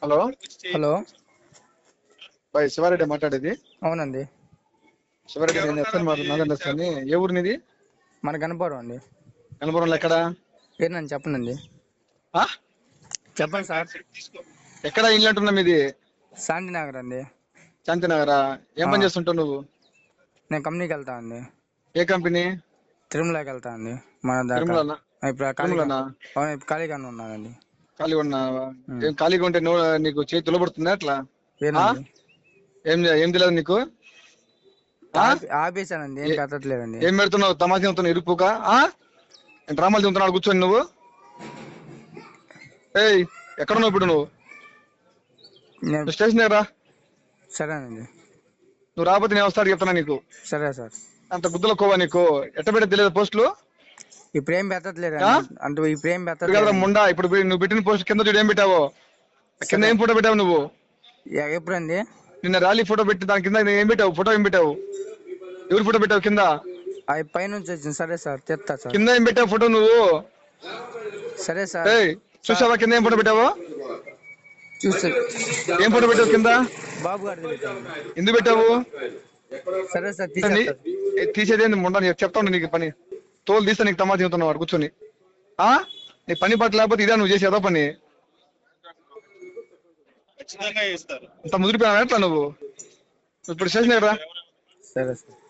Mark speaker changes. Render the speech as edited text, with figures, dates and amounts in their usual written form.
Speaker 1: Hello
Speaker 2: hello,
Speaker 1: bye Sivareddy మాట్లాడేది.
Speaker 2: అవునండి.
Speaker 1: శివారెడ్డి నేను ఎఫ్ఎన్ మాట్లాడుతున్నాను. ఏ ఊరు నీది?
Speaker 2: మన గణపురం అండి.
Speaker 1: గణపురంలో ఎక్కడ?
Speaker 2: ఏంటండి చెప్పండి.
Speaker 1: ఆ?
Speaker 2: చెప్పండి సార్.
Speaker 1: ఎక్కడ ఇల్లు అంటున్నా మీది?
Speaker 2: శాంతినగర్ అండి.
Speaker 1: శాంతినగరా? ఏం పని చేస్తుంటావు నువ్వు?
Speaker 2: నేను కంపెనీకి వెళ్తా అండి.
Speaker 1: ఏ కంపెనీ?
Speaker 2: తిరుమలకి వెళ్తా అండి. మన దాకా
Speaker 1: తిరుమలనా?
Speaker 2: ఇప్పుడు
Speaker 1: తిరుమలనా?
Speaker 2: ఇప్పుడు ఖాళీగానే ఉన్నానండి.
Speaker 1: ఖాళీగా ఉన్నావా? ఏం ఖాళీగా ఉంటే నువ్వు నీకు చేతి తులబడుతుందా అట్లా?
Speaker 2: ఏంటండి?
Speaker 1: ఏం తెలియదు నీకు?
Speaker 2: ఆపేసానండి, ఏం పెట్టట్లేదండి.
Speaker 1: ఏం పెడుతున్నావు? తమాషా చెబుతున్నావు ఇరుపుగా? డ్రామాలు చెబుతున్నావు కూర్చొని నువ్వు. ఏయ్ ఎక్కడున్నావు ఇప్పుడు నువ్వు? స్టేషన్ దగ్గర.
Speaker 2: సరేనండి.
Speaker 1: నువ్వు రాకపోతే నేను వస్తాడు చెప్తున్నా నీకు.
Speaker 2: సరే సార్.
Speaker 1: అంత గుద్దులో కోవా నీకు? ఎట్ట పెట్టి తెలియదు పోస్టులు?
Speaker 2: ఇప్పుడు ఏం పెట్టట్లేదండి. అంటే ఇప్పుడు ఏం
Speaker 1: పెట్టలేదు ముండా. ఇప్పుడు నువ్వు పెట్టిన పోస్ట్ కింద చూడు ఏం పెట్టావో. కింద ఏం ఫోటో పెట్టావు నువ్వు?
Speaker 2: ఎప్పుడండి?
Speaker 1: నిన్న ర్యాలీ ఫోటో పెట్టి దాని కింద ఏం పెట్టావు? ఫోటో ఏం పెట్టావు? ఎవరు ఫోటో పెట్టావు కింద?
Speaker 2: అవి పైనుంచి వచ్చింది. సరే సార్, తెస్తా సార్.
Speaker 1: కింద ఏం పెట్టావు ఫోటో నువ్వు?
Speaker 2: సరే సార్.
Speaker 1: చూసావా కింద ఏం ఫోటో పెట్టావో?
Speaker 2: చూసి
Speaker 1: ఏం ఫోటో పెట్టావు కింద?
Speaker 2: బాబు గారిది పెట్టాను.
Speaker 1: ఎందుకు పెట్టావు?
Speaker 2: సరే సార్,
Speaker 1: తీసేది ముండా. చెప్తా ఉండే నీకు పని. తోలు తీస్తే నీకు తమాషా చెబుతున్నావు వాడు కూర్చొని. నీ పని పట్ల లేకపోతే ఇదే నువ్వు చేసేదో పని. అంత ముదిరిపోయావు ఎట్లా నువ్వు? ఇప్పుడు స్టేషన్ దగ్గర.
Speaker 2: సరే సార్.